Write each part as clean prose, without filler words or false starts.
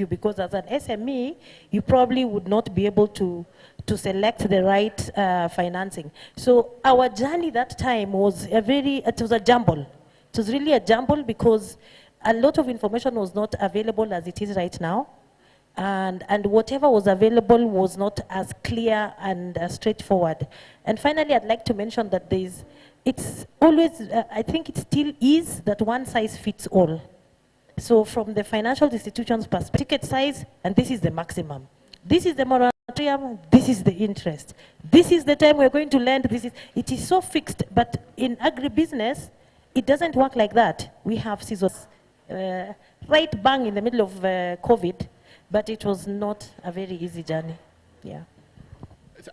you, because as an SME, you probably would not be able to select the right financing. So our journey that time was it was a jumble. It was really a jumble because a lot of information was not available as it is right now. And whatever was available was not as clear and straightforward. And finally, I'd like to mention that it's always, I think it still is, that one size fits all. So from the financial institution's perspective, ticket size, and this is the maximum. This is the moratorium, this is the interest. This is the time we're going to lend, it is so fixed, but in agribusiness, it doesn't work like that. We have seasons, right bang in the middle of COVID, but it was not a very easy journey, yeah.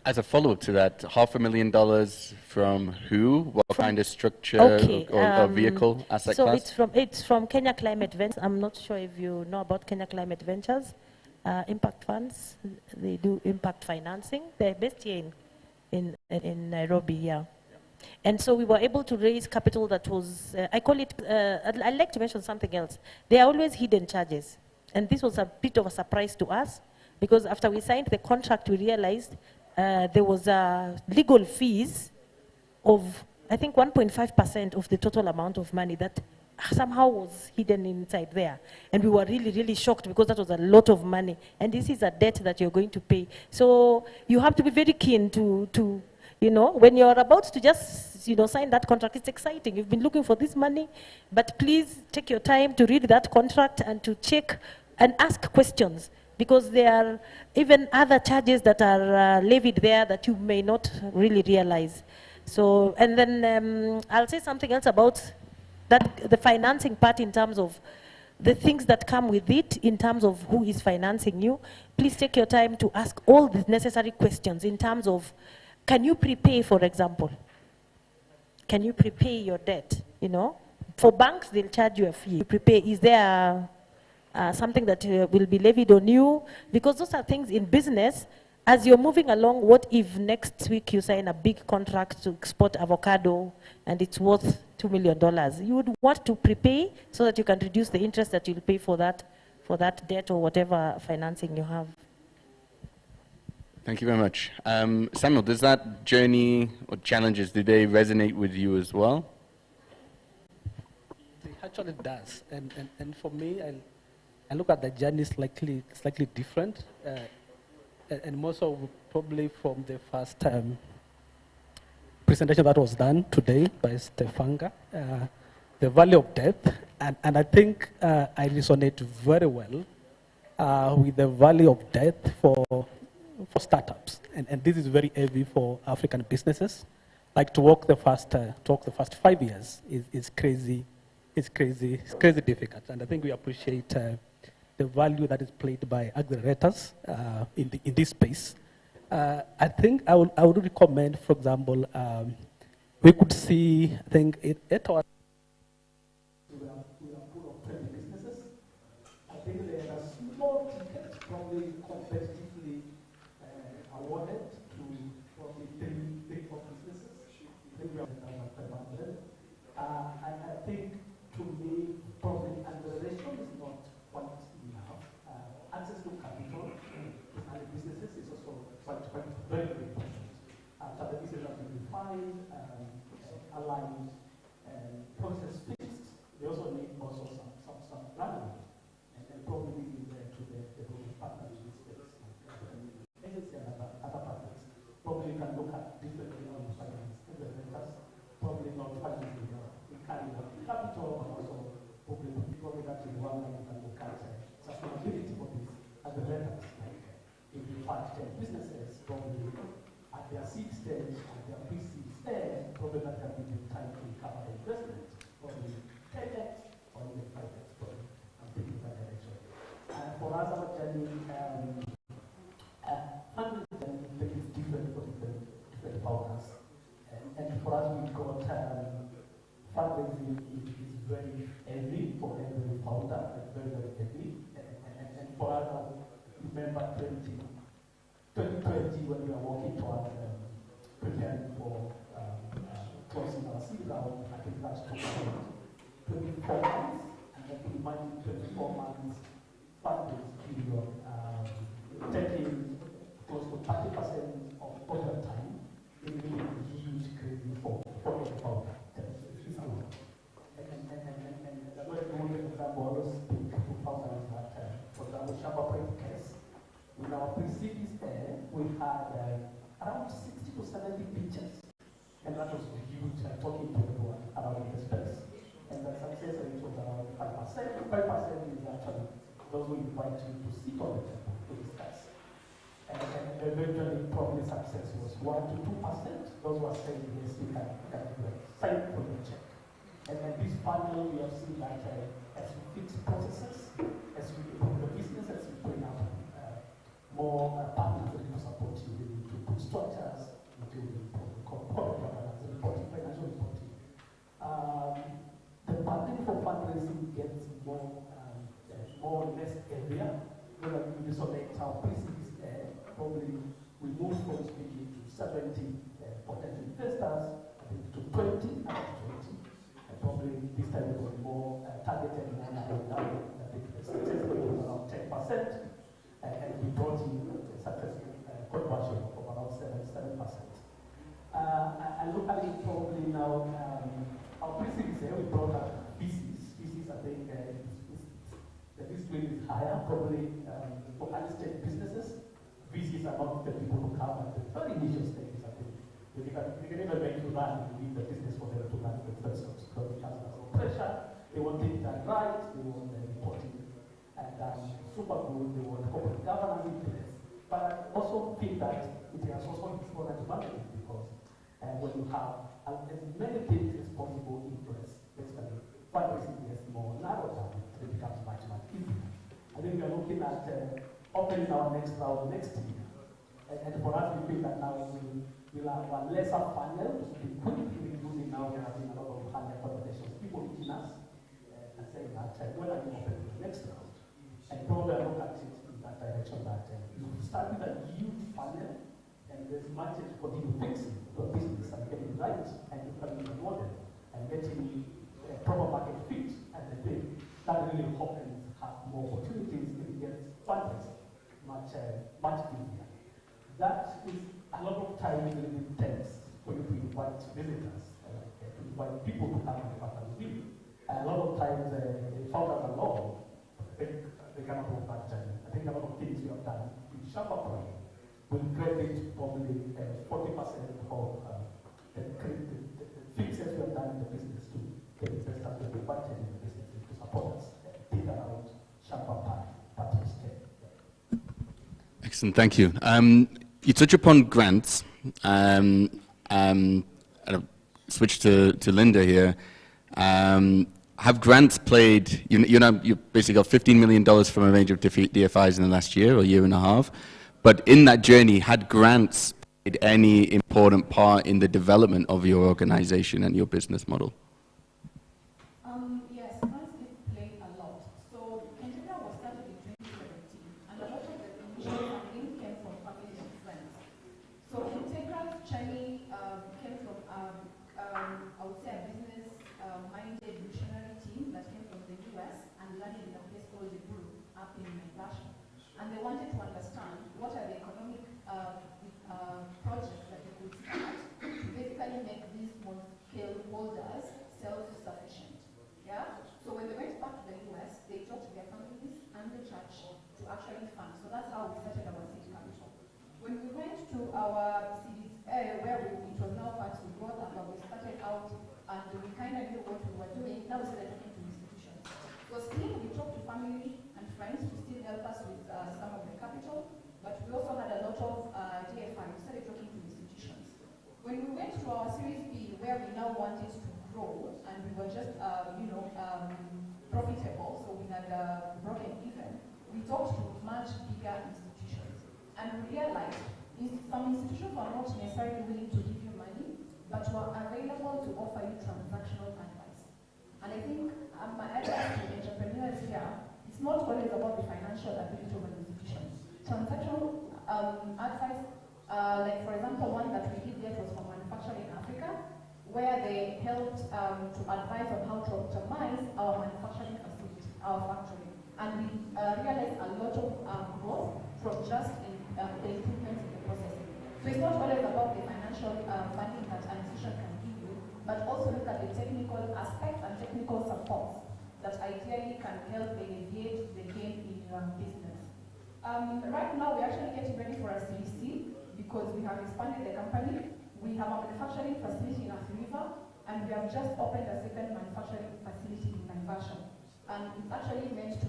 As a follow-up to that, $500,000 from who? What kind of structure or vehicle, asset class? So it's from Kenya Climate Ventures. I'm not sure if you know about Kenya Climate Ventures. Impact funds, they do impact financing. They're based here in Nairobi, yeah. And so we were able to raise capital that was, I call it, I'd like to mention something else. There are always hidden charges. And this was a bit of a surprise to us, because after we signed the contract, we realized there was legal fees of, I think, 1.5% of the total amount of money that somehow was hidden inside there. And we were really, really shocked, because that was a lot of money. And this is a debt that you're going to pay. So you have to be very keen to you know, when you're about to just, you know, sign that contract, it's exciting. You've been looking for this money, but please take your time to read that contract and to check and ask questions, because there are even other charges that are levied there that you may not really realize. So, and then I'll say something else about that, the financing part, in terms of the things that come with it, in terms of who is financing you. Please take your time to ask all the necessary questions in terms of, can you prepay, for example? Can you prepay your debt? You know, for banks, they'll charge you a fee. You prepay, is there something that will be levied on you? Because those are things in business. As you're moving along, what if next week you sign a big contract to export avocado and it's worth $2 million? You would want to prepay so that you can reduce the interest that you'll pay for that debt or whatever financing you have. Thank you very much. Samuel, does that journey or challenges, do they resonate with you as well? It actually does. And for me, I look at the journey slightly different. And more so probably from the first presentation that was done today by Stefanga, the value of debt. And I think I resonate very well with the value of debt for startups, and this is very heavy for African businesses. Like to walk the first 5 years is crazy. It's crazy difficult, and I think we appreciate the value that is played by accelerators in this space. I think I would recommend, for example, we could see, I think, at our we are full of 20 businesses. I think there are small tickets, probably competitively awarded to probably three, 4 businesses. I think we are 500. And I think, to me, probably acceleration is not quite enough. Access to capital in businesses is also quite very, very important. So the business has been defined, aligned, process fixed. They also need some planning, and probably to the partners in this space. Agency and other partners. Probably you can look at differently on the finance. Probably not financing. We carry the capital, but also probably that is one that you can look at sustainability for this at the lenders. Like if you find 10 businesses, probably at their seed stage, at their pre-seed stage, probably that can be the time to recover the investment, probably 10x or even 5x. Probably I'm thinking that direction. For us, our journey, fundraising is different for different partners. And for us, we got fundraising is very heavy for every founder, very, very heavy. And for us, I remember 2020 when we were working towards preparing for closing our seed round. I think that's 24 months. And then to remind you, 24 months fundraising billion, taking close to 30% of total time, is really a huge crazy for the founder. It's a lot. And the way we want to example, speak to founders that, for example, Shabba Point case, in our pre-series there, we had around 60 to 70 pitches. And that was huge, talking to everyone around the space. And the success rate was around 5%. 5% is actually those who invite you to sit on the table to discuss. And eventually, probably success was 1 to 2%. Those who are saying, yes, we can do it. Sign for the check. And this panel, we have seen that as we fix processes, as we improve the business, as we bring up more partners to support you, we need to put structures into the corporate governance, reporting, financial reporting. The funding for fundraising gets more or less area. When we isolate our pre-series, probably we move from speaking to 70 potential investors, I think to 20, up to 20. And probably this time it was more targeted, more narrowed down. I think the success rate was around 10%, and we brought in a successful conversion of around 7%. And locally, probably now, our pre-series here, we brought up VCs. VCs, I think, the risk rate is higher, probably for early-stage businesses. VCs are not the people who come at the very initial stages, I think. They can even make you run and leave the business for them to run the first steps, because it has a lot of pressure. They want things done right, they want the reporting and super good, they want corporate governance in place. But I also feel that it has also its own advantage, because when you have as many things as possible in place, basically, fundraising is more narrow down, it becomes much easier. I think we are looking at opening our next round next year. And for us, we feel that now we'll have a lesser funnel to be quickly using now. We are having a lot of funnel conversations, people reaching us and saying that when are you opening the next round? And probably I look at it in that direction, that you start with a huge funnel, and there's much to continue fixing your business and getting it right, and becoming a model and getting proper market fit, and I think that really opens have more opportunities if it gets fundraising much easier. That is a lot of times really intense for you to invite visitors, to invite people to come and partner with you. A lot of times the founders alone, they cannot do that journey. I think a lot of things we have done with Shabba Point will credit probably 40% of the fixes we have done in the business to get investors to be invited in the business to support us. Think around Shabba Partners. Excellent, thank you. You touch upon grants. I'll switch to Linda here. Have grants played, you basically got $15 million from a range of DFIs in the last year or year and a half, but in that journey, had grants played any important part in the development of your organization and your business model? Yes, grants did play a lot. So, Continental was started in 2017, and a lot of the initial funding came from family and friends. So, Integral's journey came from, I would say, a business-minded missionary team that came from the US and landed in a place called the Group up in Russia. And they wanted to understand what are the economic projects that they could start to basically make these small-scale holders self-sufficient. Yeah? So when they went back to the US, they talked to their families and the church to actually fund. So that's how we started our seed capital. When we went to our Series A, where it was now part to growth, and we started out and we kind of knew what we were doing, now we started talking to institutions. So still, we talked to family and friends to still help us with some of the capital, but we also had a lot of DFI. We started talking to institutions. When we went to our Series B, where we now wanted to grow, and we were just, profitable, so we had broken even, we talked to much bigger institutions. And we realized some institutions were not necessarily willing to give you money, but were available to offer you transactional advice. And I think my advice to entrepreneurs here, it's not always about the financial ability of an institution. Transactional advice, like for example, one that we did get was from Manufacturing Africa, where they helped to advise on how to optimize our manufacturing facility, our factory. And we realized a lot of just the improvements in the processing. So it's not always about the financial funding that an institution can give you, but also look at the technical aspects and technical supports that ideally can help alleviate the gain in your business. Right now, we're actually getting ready for a Series C because we have expanded the company. We have a manufacturing facility in River, and we have just opened a second manufacturing facility in Naivasha. And it's actually meant to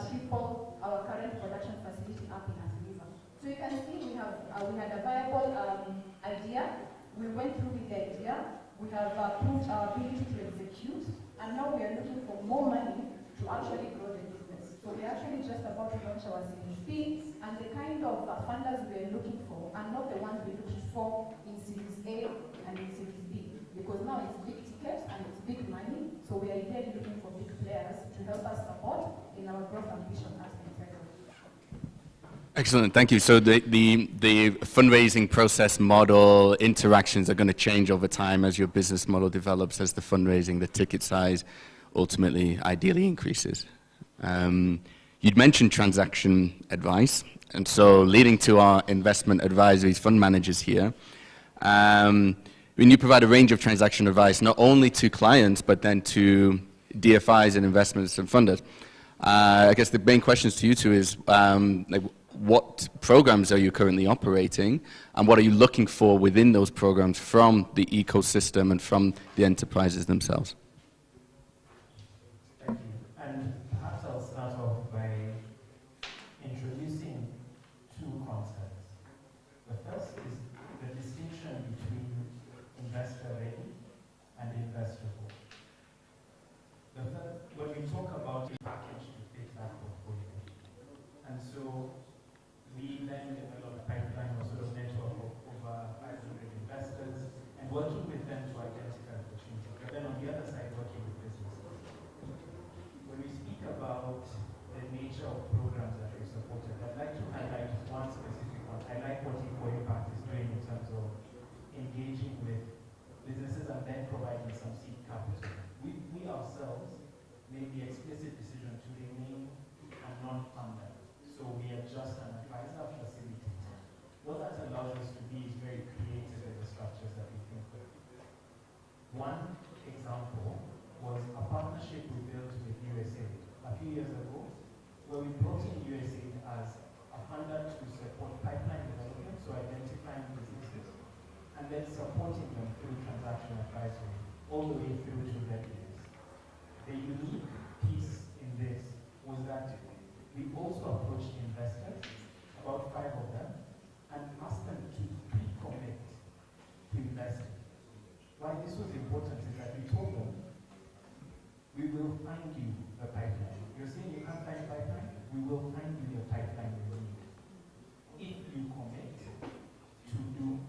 triple our current production facility up in River. So you can see we had a viable idea. We went through with the idea. We have proved our ability to execute, and now we are looking for more money to actually grow the business. So we're actually just about to launch our Series B, and the kind of funders we're looking for are not the ones we looked for in Series A and in Series B, because now it's big tickets and it's big money, so we are ideally looking for big players to help us support in our growth ambition as Integra. Excellent, thank you. So the fundraising process model, interactions are going to change over time as your business model develops, as the fundraising, the ticket size ultimately, ideally increases. You'd mentioned transaction advice, and so leading to our investment advisories, fund managers here, when you provide a range of transaction advice, not only to clients, but then to DFIs and investments and funders. I guess the main questions to you two is, like, what programs are you currently operating, and what are you looking for within those programs from the ecosystem and from the enterprises themselves? Thank you. And perhaps I'll start off by introducing two concepts. The first is the distinction between investor ready and investable. When we talk about a package to fit that portfolio, and so we then develop a pipeline or sort of network of over 500 investors and working with them to identify opportunities. But then on the other side, working with businesses. When we speak about the nature of programs that we've supported, I'd like to highlight one specific one. I like what Eco-Impact is doing in terms of engaging with businesses and then providing some seed capital. We ourselves made the explicit decision to remain a non-funder. So we are just an advisor facilitator. What that allows us to be is very creative in the structures that we think of. One example was a partnership we built with USAID a few years ago, where we brought in USAID as a funder to support pipeline development, so identifying businesses, and then supporting them through transaction advisory, all the way through to readiness. The unique piece in this was that we also approached investors, about 5 of them, and asked them to pre-commit to investing. Why this was important is that we told them, we will find you a pipeline. You're saying you can't find a pipeline? We will find you a pipeline you need. If you commit to do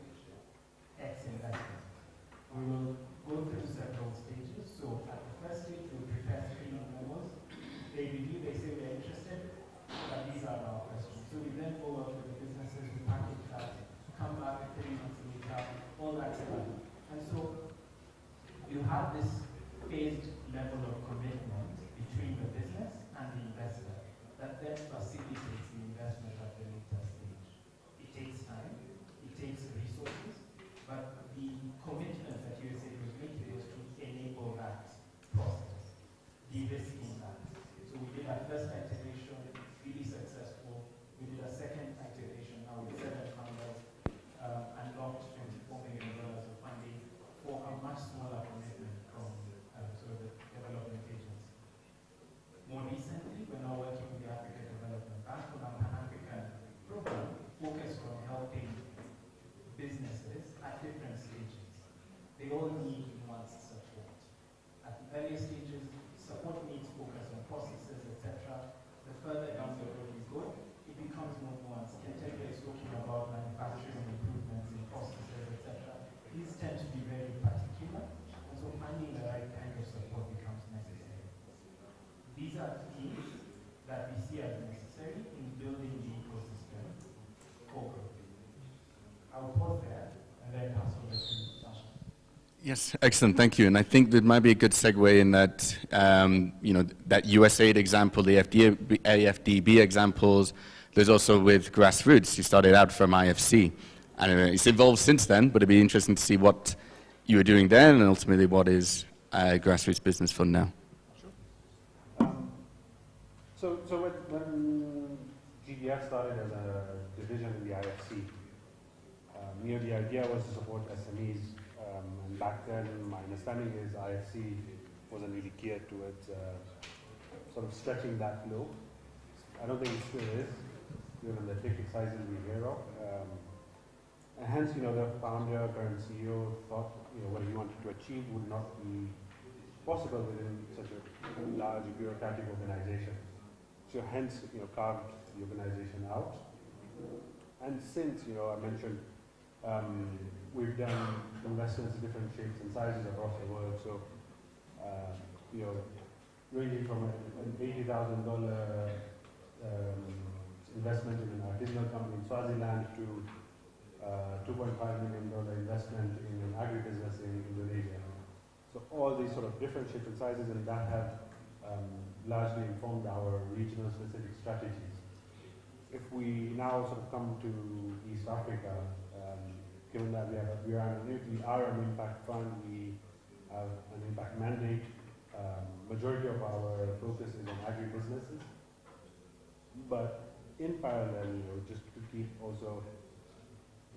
X investment, we will go through several stages. So at the first stage, we'll prepare screening memos. They review, they say they're interested, but these are our questions. So we then follow up with the businesses, we package that, come back 3 months later, all that's done. And so you have this phased level of commitment between the business and the investor that then facilitates the investment at the later stage. It takes time, it takes resources, but the commitment that USAID was making was to enable that process, de-risking that. So we did our first activation, really successful. We did a second activation now with 7 funders and locked $24 million of funding for a much smaller commitment from sort of the development agency. More recently, we're now working with the African Development Bank on our Pan-African program focused on helping businesses at different stages. They all need nuanced support. At the earlier stages, support needs focus on processes, etc. The further down the road we go, it becomes more nuanced. Integra is talking about manufacturing improvements in processes, etc. These tend to be very particular, and so finding the right kind of support becomes necessary. These are themes that we see as necessary in building the ecosystem for growth. I'll pause there and then pass over to Sasha. Yes, excellent, thank you. And I think that might be a good segue in that, that USAID example, the AFDB examples, There's also with grassroots. You started out from IFC. And it's evolved since then, but it'd be interesting to see what you were doing then and ultimately what is Grassroots Business Fund now. Sure. So when GBF started as a division in the IFC, the idea was to support SMEs, and back then my understanding is IFC wasn't really geared towards sort of stretching that low. I don't think it still is, given the ticket sizes we hear of. And hence, the founder, current CEO thought, what he wanted to achieve would not be possible within such a large bureaucratic organization. So hence, carved the organization out. And since, I mentioned, we've done investments in different shapes and sizes across the world. So, ranging from an $80,000 investment in an artisanal company in Swaziland to $2.5 million investment in an agribusiness in Indonesia. So all these sort of different shapes and sizes, and that have largely informed our regional specific strategies. If we now sort of come to East Africa, given that we are an impact fund, we have an impact mandate. Majority of our focus is on agribusinesses, but in parallel, just to keep also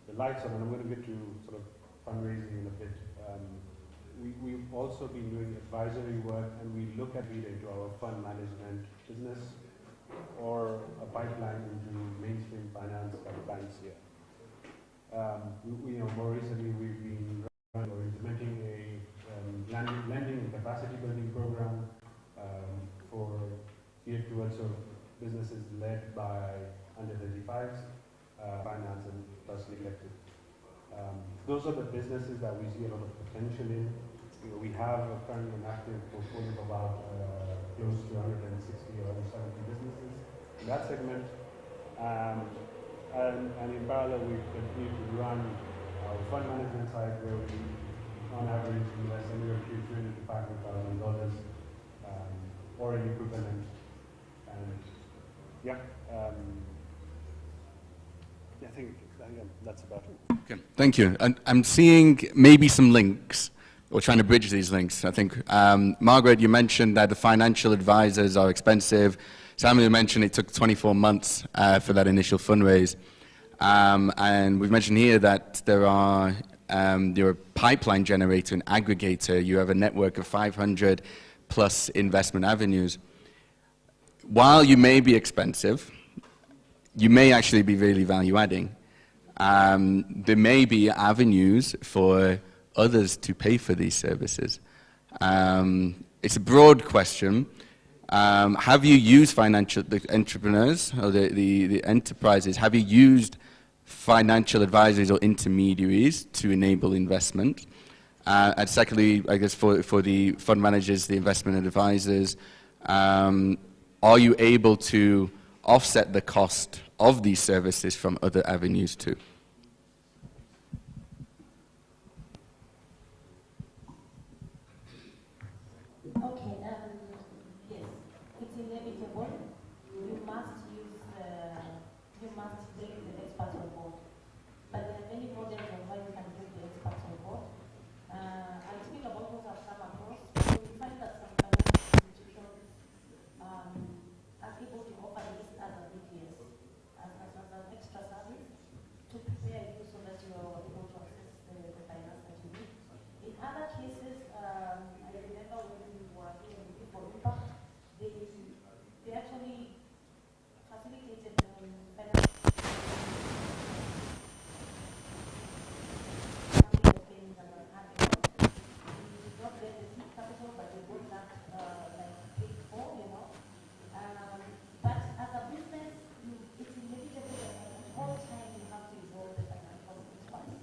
the lights on, and I'm going to get to sort of fundraising in a bit. We've also been doing advisory work, and we look at it into our fund management business or a pipeline into mainstream finance like banks here. More recently we've been implementing a lending and capacity building program for geared towards businesses led by under 35s, finance and plus neglected. Those are the businesses that we see a lot of potential in. We have currently an active portfolio of about close to 160 or 170 businesses in that segment. And in parallel, we continue to run our fund management side where we, on average, invest anywhere between $300,000 to $500,000 or an equivalent. And I think that's about it. Okay, thank you. And I'm seeing maybe some links, or trying to bridge these links. I think, Margaret, you mentioned that the financial advisors are expensive. Samuel mentioned it took 24 months for that initial fundraise. And we've mentioned here that you're a pipeline generator and aggregator. You have a network of 500 plus investment avenues. While you may be expensive, you may actually be really value adding. There may be avenues for others to pay for these services. It's a broad question. Have you used the entrepreneurs or the enterprises? Have you used financial advisors or intermediaries to enable investment? And secondly, I guess for the fund managers, the investment advisors, are you able to offset the cost of these services from other avenues too? Okay, yes, it's inevitable. You must bring the experts on board. But there are many models on how you can bring the experts on board. I'll speak about what I've come across. So we find that some financial institutions are able to offer this as a BPS, as an extra service to prepare you so that you are able to access the finance that you need. In other cases, I remember when we were here looking for impact, they actually facilitated finance. Not get the seed capital, but they got that paid for, But as a business, it's inevitable that at all time you have to involve the financial experts.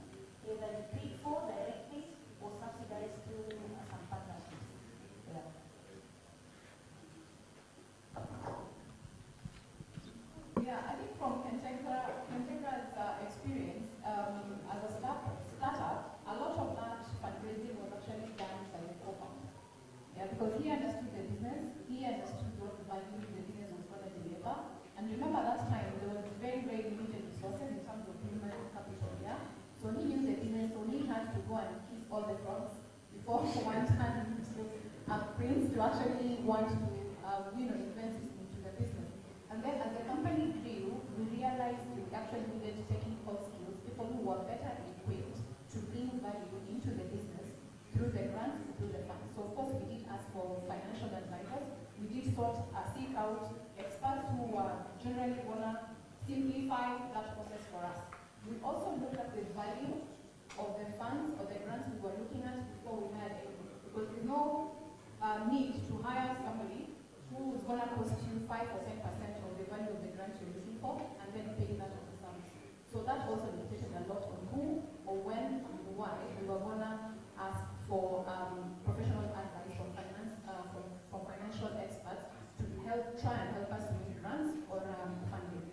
Either you pay for directly or subsidized through some partnerships. Yeah, I think from Kentegra's experience as a startup, a lot of that fundraising was actually done by the co-founder. Yeah, because he understood the business, he understood what value the business was going to deliver. And remember that time, there was Prince to actually want to, invest into the business. And then as the company grew, we realized we actually needed technical skills, people who were better equipped to bring value into the business through the grants and through the funds. So of course we did ask for financial advisors. We did seek out experts who were generally gonna simplify that process for us. We also looked at the value of the funds or the grants we were looking at before we hired anyone. Because there's no need to hire somebody who is going to cost you 5 or 10% of the value of the grant you're looking for and then pay that on the service. So that also dictated a lot on who or when and why we were going to ask for professional advice from financial experts to try and help us with grants or funding.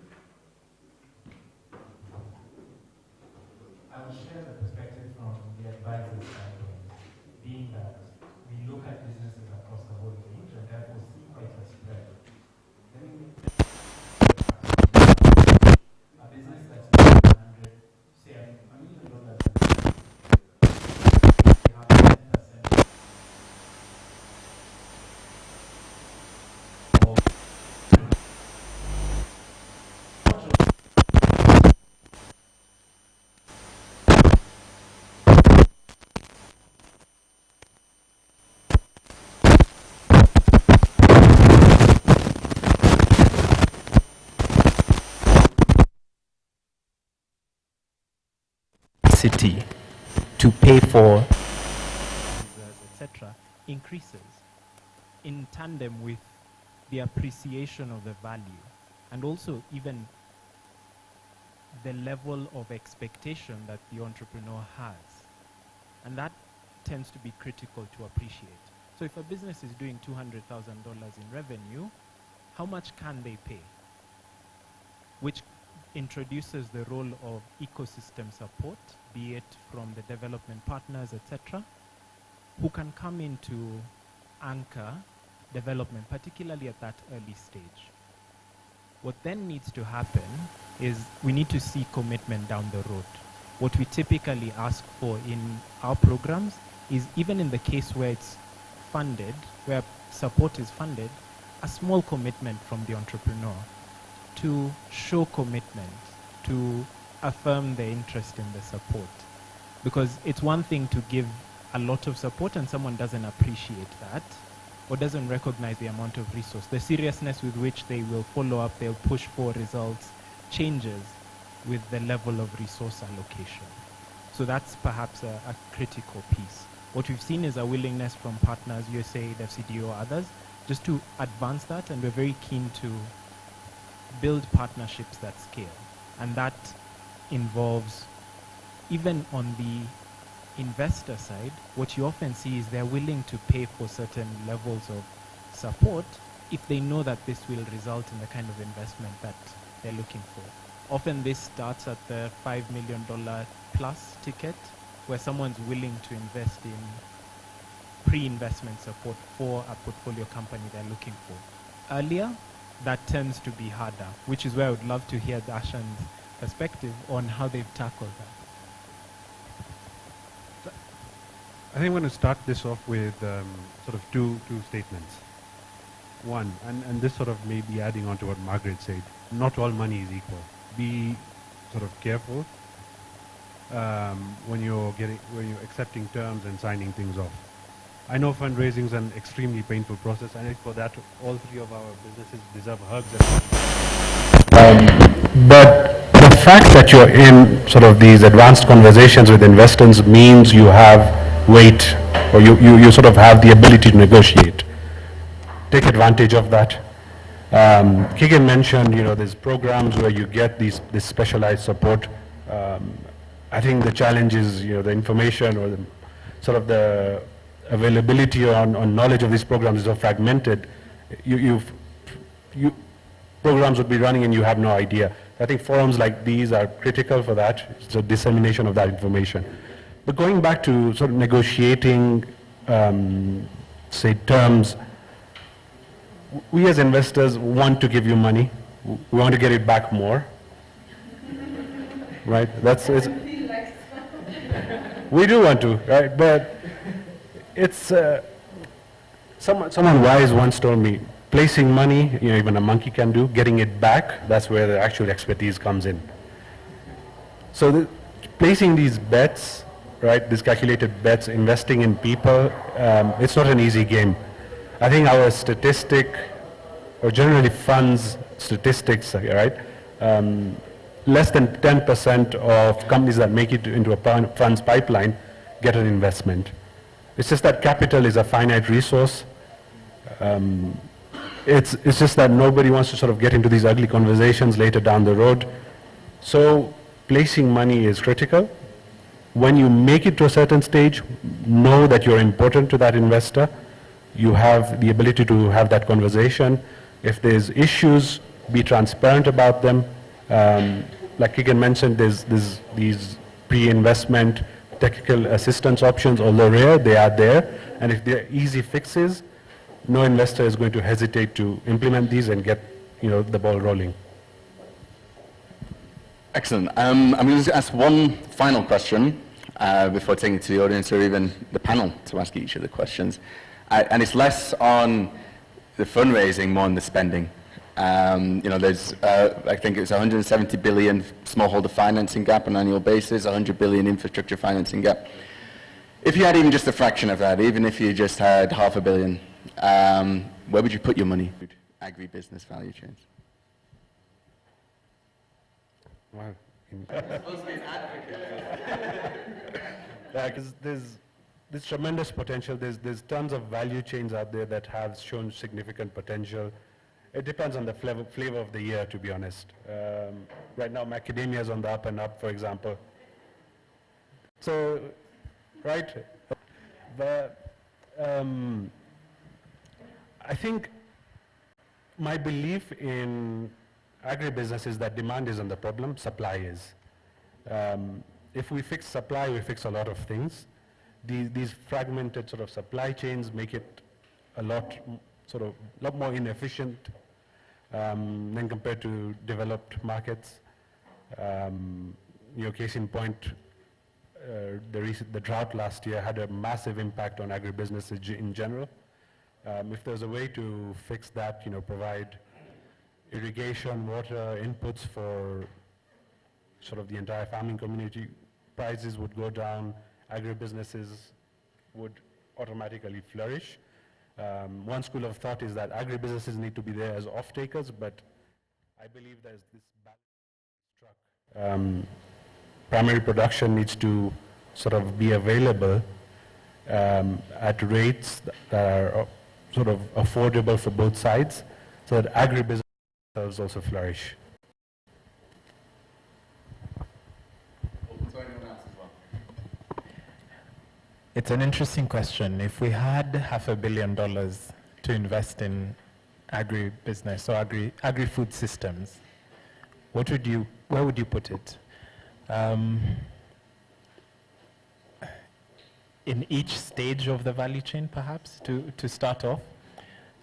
I will share the perspective from the advisor's standpoint, being that we look at businesses across the whole range and therefore see quite a spread. A business that's making 100, say $1 million, we have 10% of to pay for etc. increases in tandem with the appreciation of the value and also even the level of expectation that the entrepreneur has, and that tends to be critical to appreciate. So if a business is doing $200,000 in revenue, how much can they pay? Which introduces the role of ecosystem support, be it from the development partners, etc., who can come in to anchor development, particularly at that early stage. What then needs to happen is we need to see commitment down the road. What we typically ask for in our programs is, even in the case where it's funded, where support is funded, a small commitment from the entrepreneur to show commitment, to affirm their interest in the support. Because it's one thing to give a lot of support and someone doesn't appreciate that or doesn't recognize the amount of resource. The seriousness with which they will follow up, they'll push for results, changes with the level of resource allocation. So that's perhaps a critical piece. What we've seen is a willingness from partners, USAID, FCDO, or others, just to advance that, and we're very keen to build partnerships that scale. And that involves, even on the investor side, what you often see is they're willing to pay for certain levels of support if they know that this will result in the kind of investment that they're looking for. Often this starts at the $5 million plus ticket, where someone's willing to invest in pre-investment support for a portfolio company they're looking for. Earlier, that tends to be harder, which is where I would love to hear Dashan's perspective on how they've tackled that. I think I'm going to start this off with sort of two statements. One, and this sort of may be adding on to what Margaret said, not all money is equal. Be sort of careful when you're accepting terms and signing things off. I know fundraising is an extremely painful process, and for that, all three of our businesses deserve hugs. But the fact that you're in sort of these advanced conversations with investors means you have weight, or you sort of have the ability to negotiate. Take advantage of that. Keegan mentioned, there's programs where you get this specialized support. I think the challenge is, the information or the availability on knowledge of these programs is so fragmented. Programs would be running and you have no idea. I think forums like these are critical for that. It's a dissemination of that information. But going back to sort of negotiating, say, terms, we as investors want to give you money. We want to get it back more. Right? We do want to, right? But it's someone wise once told me, placing money, even a monkey can do. Getting it back, that's where the actual expertise comes in. So placing these bets, right, these calculated bets, investing in people, it's not an easy game. I think our statistic, or generally funds statistics, right, less than 10% of companies that make it into a funds pipeline get an investment. It's just that capital is a finite resource. It's just that nobody wants to sort of get into these ugly conversations later down the road. So placing money is critical. When you make it to a certain stage, know that you're important to that investor. You have the ability to have that conversation. If there's issues, be transparent about them. Like Keegan mentioned, there's these pre-investment technical assistance options, although rare, they are there. And if they're easy fixes, no investor is going to hesitate to implement these and get the ball rolling. Excellent. I'm going to ask one final question before taking it to the audience or even the panel to ask each of the questions. And it's less on the fundraising, more on the spending. There's, I think it's 170 billion smallholder financing gap on an annual basis, 100 billion infrastructure financing gap. If you had even just a fraction of that, even if you just had $500 million, where would you put your money? Agribusiness value chains. Wow. Because there's tremendous potential. There's tons of value chains out there that have shown significant potential. It depends on the flavor of the year, to be honest. Right now, macadamia is on the up and up, for example. So, right? But I think my belief in agribusiness is that demand isn't the problem, supply is. If we fix supply, we fix a lot of things. These fragmented sort of supply chains make it a lot more inefficient than compared to developed markets. Case in point, the drought last year had a massive impact on agribusiness in general. If there's a way to fix that, provide irrigation, water, inputs for sort of the entire farming community, prices would go down, agribusinesses would automatically flourish. One school of thought is that agribusinesses need to be there as off-takers, but I believe there's this balance struck. Primary production needs to sort of be available at rates that are sort of affordable for both sides, so that agribusiness also flourish. It's an interesting question. If we had $500 million to invest in agribusiness or agri-food systems, where would you put it? In each stage of the value chain, perhaps, to start off?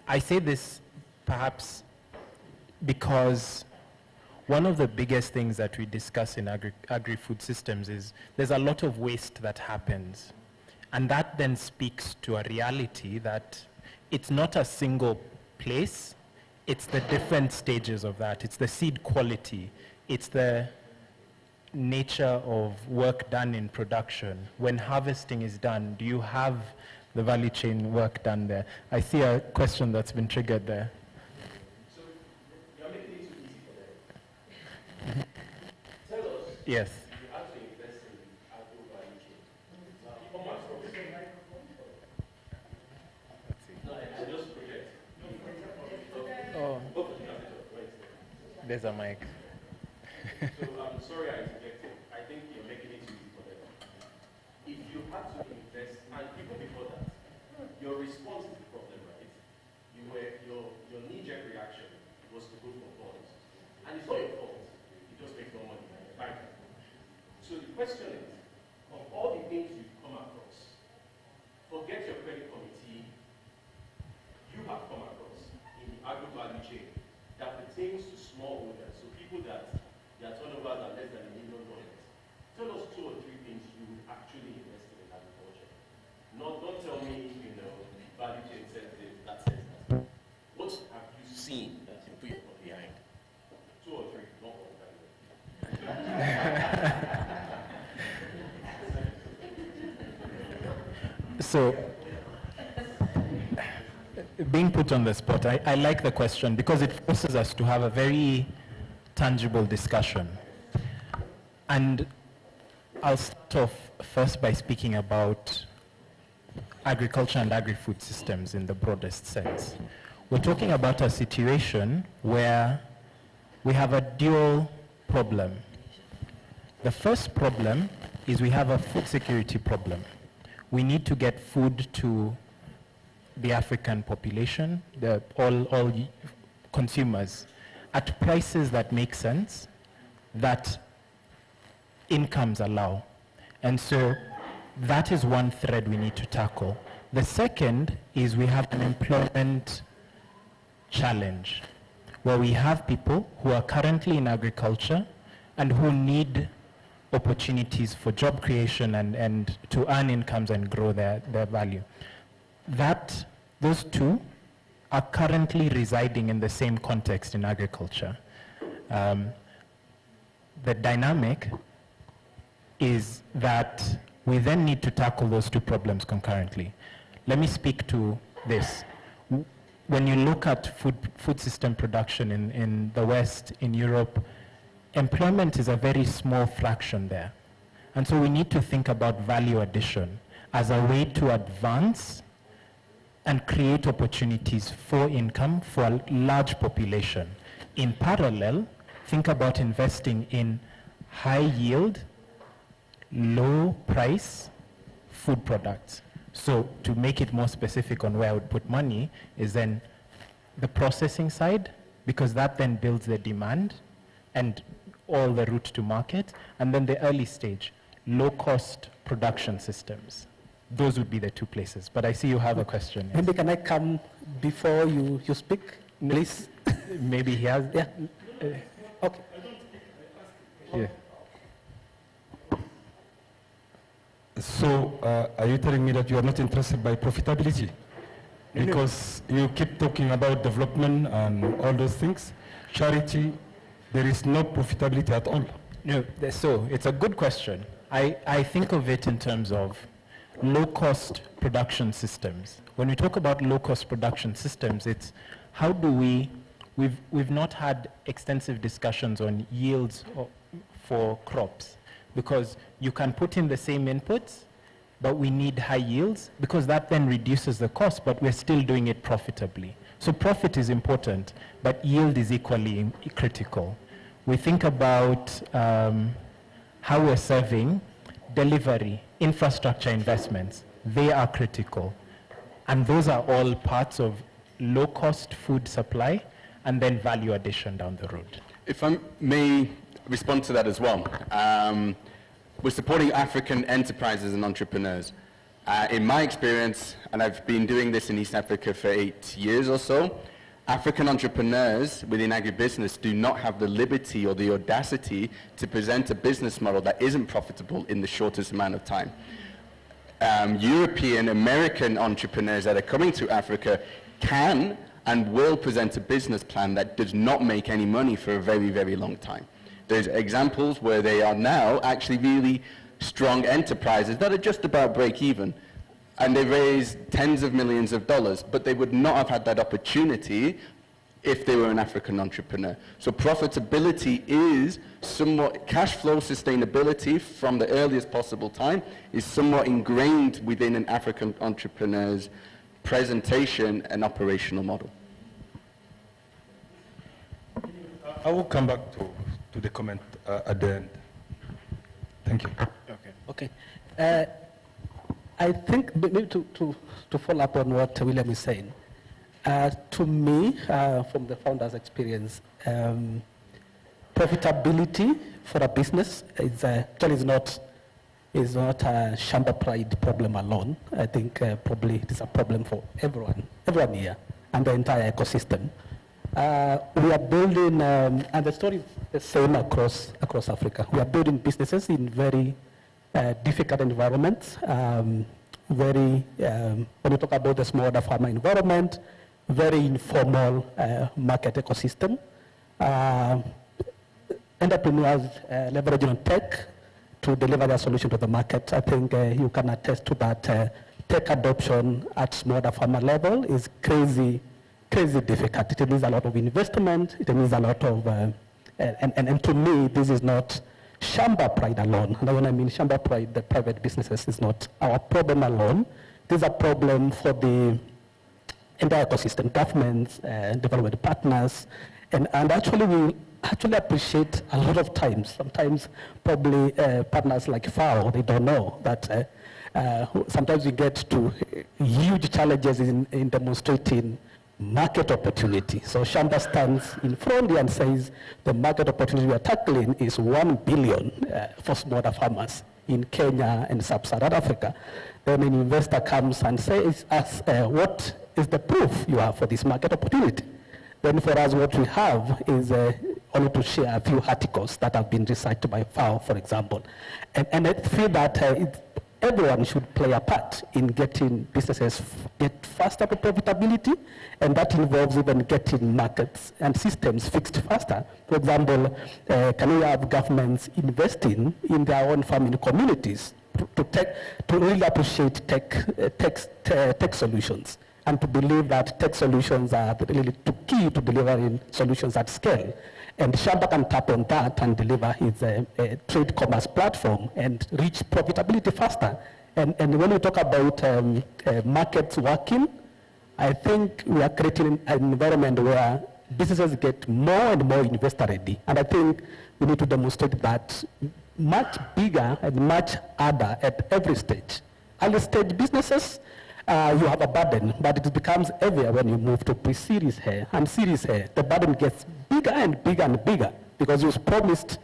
I say this perhaps because one of the biggest things that we discuss in agri-food systems is there's a lot of waste that happens. And that then speaks to a reality that it's not a single place, it's the different stages of that. It's the seed quality, it's the nature of work done in production. When harvesting is done, do you have the value chain work done there? I see a question that's been triggered there. So you're making it too easy for them. Tell us. Yes. You have to invest in agro value chain. Come on, no, I just project. Oh. There's a mic. So I'm sorry I interjected. I think you're making it too easy for them. If you had to invest, and even before that, your response to the problem, right? Your knee-jerk reaction was to go for bonds. And it's not your fault. It just makes more money than the bank. So the question is, of all the things you've come across, forget your credit committee, you have come across in the agro value chain that pertains to smallholders, so people that their turnovers are less than $1 million. Tell us 2 or 3 things you would actually invest in agriculture. Don't tell me So, being put on the spot, I like the question because it forces us to have a very tangible discussion. And I'll start off first by speaking about agriculture and agri-food systems in the broadest sense. We're talking about a situation where we have a dual problem. The first problem is we have a food security problem. We need to get food to the African population, all consumers, at prices that make sense, that incomes allow. And so that is one thread we need to tackle. The second is we have an employment challenge, where we have people who are currently in agriculture and who need opportunities for job creation and to earn incomes and grow their value. Those two are currently residing in the same context in agriculture. The dynamic is that we then need to tackle those two problems concurrently. Let me speak to this. When you look at food system production in the West, in Europe, employment is a very small fraction there. And so we need to think about value addition as a way to advance and create opportunities for income for a large population. In parallel, think about investing in high yield, low price food products. So to make it more specific on where I would put money is then the processing side, because that then builds the demand and all the route to market, and then the early stage, low cost production systems. Those would be the two places. But I see you have a question. Yes. Maybe can I come before you speak, please? Maybe he has. Yeah. Okay. Yeah. So, are you telling me that you are not interested by profitability? Because you keep talking about development and all those things. Charity, there is no profitability at all. No, so it's a good question. I think of it in terms of low-cost production systems. When we talk about low-cost production systems, it's how do we've not had extensive discussions on yields for crops, because you can put in the same inputs, but we need high yields, because that then reduces the cost, but we're still doing it profitably. So profit is important, but yield is equally critical. We think about how we're serving, delivery, infrastructure investments. They are critical. And those are all parts of low-cost food supply and then value addition down the road. If I may respond to that as well. We're supporting African enterprises and entrepreneurs. In my experience, and I've been doing this in East Africa for 8 years or so, African entrepreneurs within agribusiness do not have the liberty or the audacity to present a business model that isn't profitable in the shortest amount of time. European, American entrepreneurs that are coming to Africa can and will present a business plan that does not make any money for a very, very long time. There's examples where they are now actually really strong enterprises that are just about break even. And they raise tens of millions of dollars, but they would not have had that opportunity if they were an African entrepreneur. So profitability is somewhat, cash flow sustainability from the earliest possible time is somewhat ingrained within an African entrepreneur's presentation and operational model. I will come back to the comment at the end. Thank you. Okay. I think maybe to follow up on what William is saying, to me, from the founder's experience, profitability for a business is not a Shamba Pride problem alone. I think probably it is a problem for everyone here and the entire ecosystem. We are building, and the story is the same across Africa. We are building businesses in very difficult environments. When you talk about the smallholder farmer environment, very informal market ecosystem. Entrepreneurs leveraging on tech to deliver their solution to the market. I think you can attest to that tech adoption at smallholder farmer level is crazy difficult. It needs a lot of investment. It needs a lot of, and to me, this is not Shamba pride alone. And when I mean Shamba pride, the private businesses is not our problem alone. This is a problem for the entire ecosystem, governments, development partners, and actually we appreciate a lot of times, sometimes probably partners like FAO, they don't know that sometimes we get to huge challenges in demonstrating market opportunity. So Shamba stands in front and says the market opportunity we are tackling is 1 billion for smallholder farmers in Kenya and sub-Saharan Africa. Then an investor comes and says, what is the proof you have for this market opportunity? Then for us, what we have is only to share a few articles that have been researched by FAO, for example. And I feel that everyone should play a part in getting businesses get faster to profitability, and that involves even getting markets and systems fixed faster. For example, can we have governments investing in their own farming communities to really appreciate tech solutions, and to believe that tech solutions are really key to delivering solutions at scale. And Shamba can tap on that and deliver its trade commerce platform and reach profitability faster. And when we talk about markets working, I think we are creating an environment where businesses get more and more investor ready. And I think we need to demonstrate that much bigger and much harder at every stage. Early stage businesses, you have a burden, but it becomes heavier when you move to pre-series here and series here. The burden gets bigger and bigger and bigger because you've promised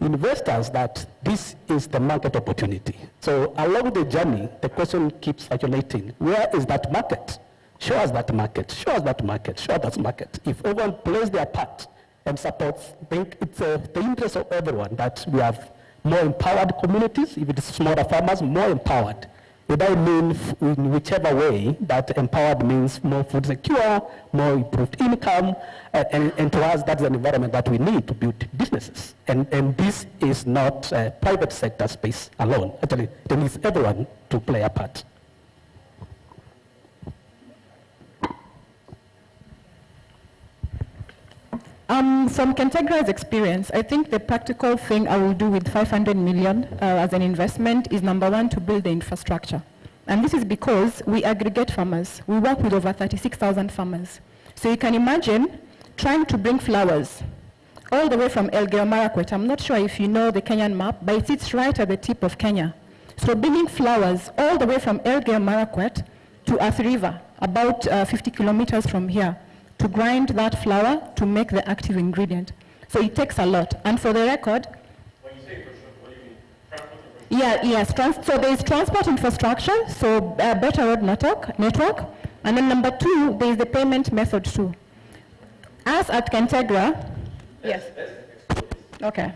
investors that this is the market opportunity. So along the journey, the question keeps circulating. Where is that market? Show us that market. Show us that market. Show us that market. If everyone plays their part and supports, I think it's the interest of everyone that we have more empowered communities. If it's smaller farmers, more empowered. It doesn't mean in whichever way that empowered means more food secure, more improved income, and to us that's an environment that we need to build businesses. And this is not a private sector space alone. Actually, it needs everyone to play a part. From Kentegra's experience, I think the practical thing I will do with 500 million as an investment is, number one, to build the infrastructure. And this is because we aggregate farmers. We work with over 36,000 farmers. So you can imagine trying to bring flowers all the way from Elgeyo Marakwet. I'm not sure if you know the Kenyan map, but it sits right at the tip of Kenya. So bringing flowers all the way from Elgeyo Marakwet to Athi River, about 50 kilometers from here, to grind that flour to make the active ingredient. So it takes a lot. And for the record, when you say infrastructure, what do you mean? Transport infrastructure? So there is transport infrastructure, so better road network. And then number two, there is the payment method too. As at Kentegra, yes. Let's explore this. Okay.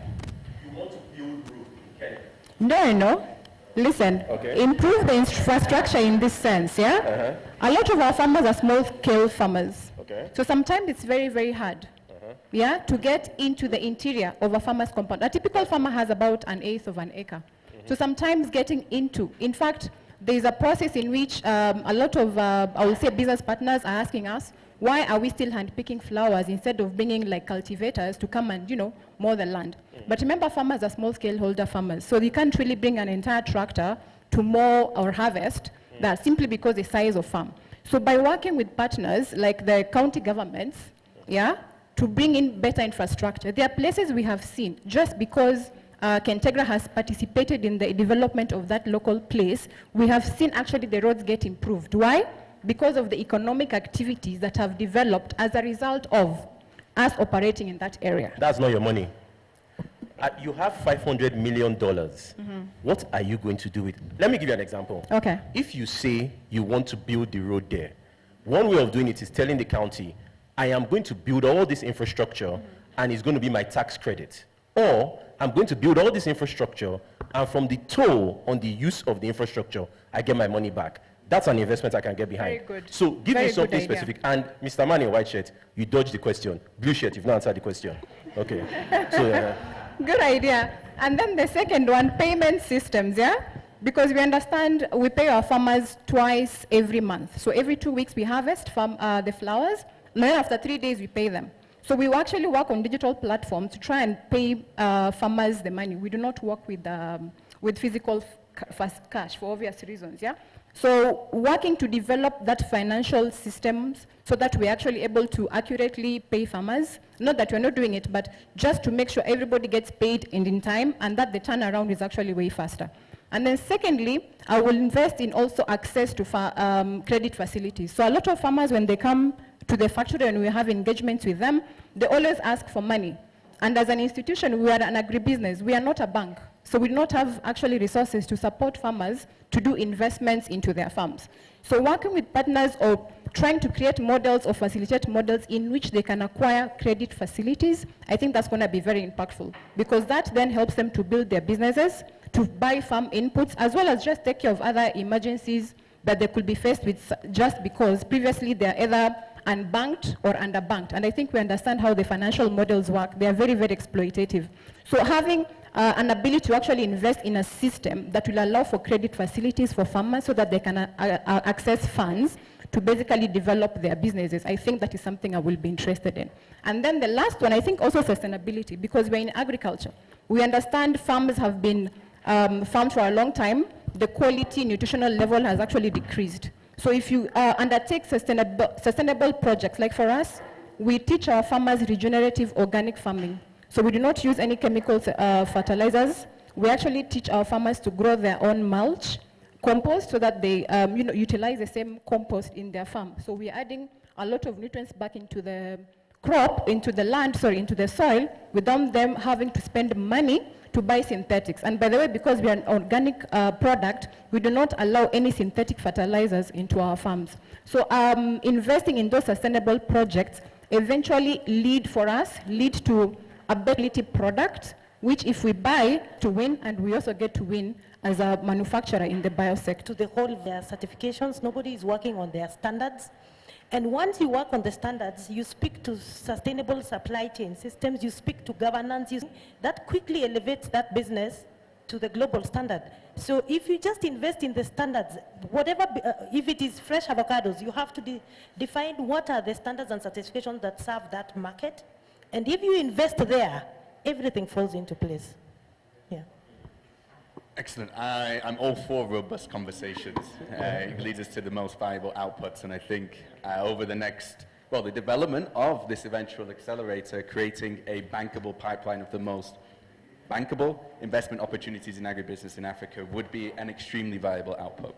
You want to build road in Kenya? No. Listen, improve the infrastructure in this sense, yeah? A lot of our farmers are small-scale farmers. So sometimes it's very, very hard, to get into the interior of a farmer's compound. A typical farmer has about 1/8 of an acre. So sometimes getting into, in fact, there's a process in which a lot of, I will say, business partners are asking us, why are we still hand-picking flowers instead of bringing like cultivators to come and, mow the land? But remember, farmers are small-scale holder farmers, so you can't really bring an entire tractor to mow or harvest that simply because the size of farm. So by working with partners like the county governments, to bring in better infrastructure, there are places we have seen, just because Kentegra has participated in the development of that local place, we have seen actually the roads get improved. Why? Because of the economic activities that have developed as a result of us operating in that area. That's not your money. You have $500 million. What are you going to do with it? Let me give you an example. Okay. If you say you want to build the road there, one way of doing it is telling the county, I am going to build all this infrastructure and it's going to be my tax credit. Or I'm going to build all this infrastructure and from the toll on the use of the infrastructure, I get my money back. That's an investment I can get behind. Very good. So give me something idea. specific. And Mr. Man in white shirt, you dodged the question. Blue shirt, you've not answered the question. Okay. So good idea. And then the second one, payment systems, because we understand we pay our farmers twice every month. So every 2 weeks we harvest the flowers, and then after 3 days we pay them. So we actually work on digital platforms to try and pay farmers the money. We do not work with physical cash for obvious reasons, yeah? So working to develop that financial systems so that we're actually able to accurately pay farmers, not that we're not doing it, but just to make sure everybody gets paid and in time, and that the turnaround is actually way faster. And then secondly, I will invest in also access to credit facilities. So a lot of farmers, when they come to the factory and we have engagements with them, they always ask for money. And as an institution, we are an agribusiness. We are not a bank. So we do not have actually resources to support farmers to do investments into their farms. So working with partners or trying to create models or facilitate models in which they can acquire credit facilities, I think that's going to be very impactful, because that then helps them to build their businesses, to buy farm inputs, as well as just take care of other emergencies that they could be faced with just because previously they're either unbanked or underbanked. And I think we understand how the financial models work. They are very, very exploitative. So having an ability to actually invest in a system that will allow for credit facilities for farmers so that they can access funds to basically develop their businesses, I think that is something I will be interested in. And then the last one, I think also sustainability, because we're in agriculture. We understand farms have been farmed for a long time. The quality, nutritional level has actually decreased. So if you undertake sustainable projects, like for us, we teach our farmers regenerative organic farming. So we do not use any chemical fertilizers. We actually teach our farmers to grow their own mulch, compost, so that they utilize the same compost in their farm. So we're adding a lot of nutrients back into the crop, into the soil, without them having to spend money to buy synthetics. And by the way, because we are an organic product, we do not allow any synthetic fertilizers into our farms. So investing in those sustainable projects eventually lead to a better product, which if we buy to win, and we also get to win as a manufacturer in the biosector. To the whole of their certifications, nobody is working on their standards. And once you work on the standards, you speak to sustainable supply chain systems, you speak to governance, that quickly elevates that business to the global standard. So if you just invest in the standards, whatever, if it is fresh avocados, you have to define what are the standards and certifications that serve that market. And if you invest there, everything falls into place. Yeah. Excellent. I'm all for robust conversations. It leads us to the most valuable outputs, and I think over the next, the development of this eventual accelerator, creating a bankable pipeline of the most bankable investment opportunities in agribusiness in Africa would be an extremely valuable output.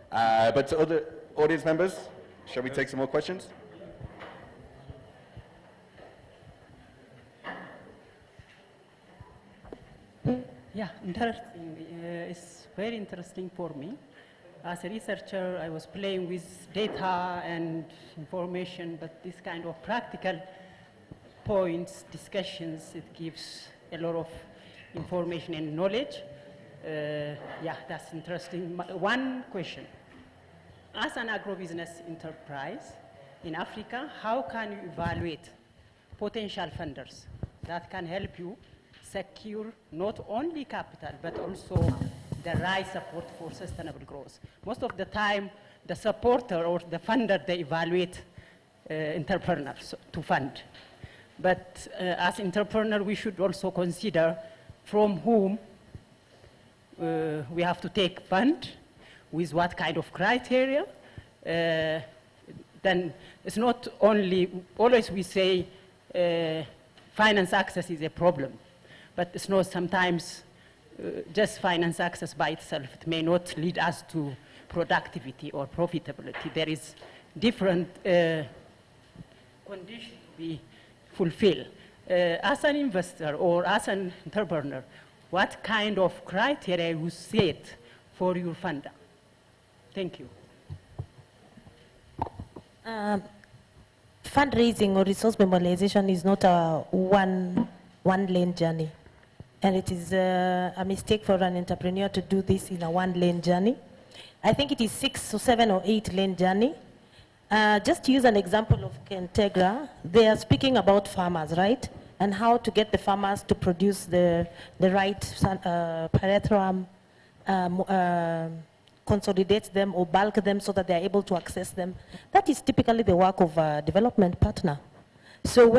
But to other audience members, shall we take some more questions? Yeah, interesting. It's very interesting for me. As a researcher, I was playing with data and information, but this kind of practical points, discussions, it gives a lot of information and knowledge. Yeah, that's interesting. One question. As an agrobusiness enterprise in Africa, how can you evaluate potential funders that can help you secure not only capital, but also the right support for sustainable growth? Most of the time, the supporter or the funder, they evaluate entrepreneurs to fund. But as entrepreneur, we should also consider from whom we have to take fund, with what kind of criteria. Then it's not only, always we say finance access is a problem. But it's not sometimes just finance access by itself. It may not lead us to productivity or profitability. There is different conditions we fulfill. As an investor or as an entrepreneur, what kind of criteria you set for your funder? Thank you. Fundraising or resource mobilization is not a one-lane journey. And it is a mistake for an entrepreneur to do this in a one-lane journey. I think it is 6 or 7 or 8-lane journey. Just to use an example of Kentegra, they are speaking about farmers, right? And how to get the farmers to produce the right pyrethrum consolidate them or bulk them so that they are able to access them. That is typically the work of a development partner. So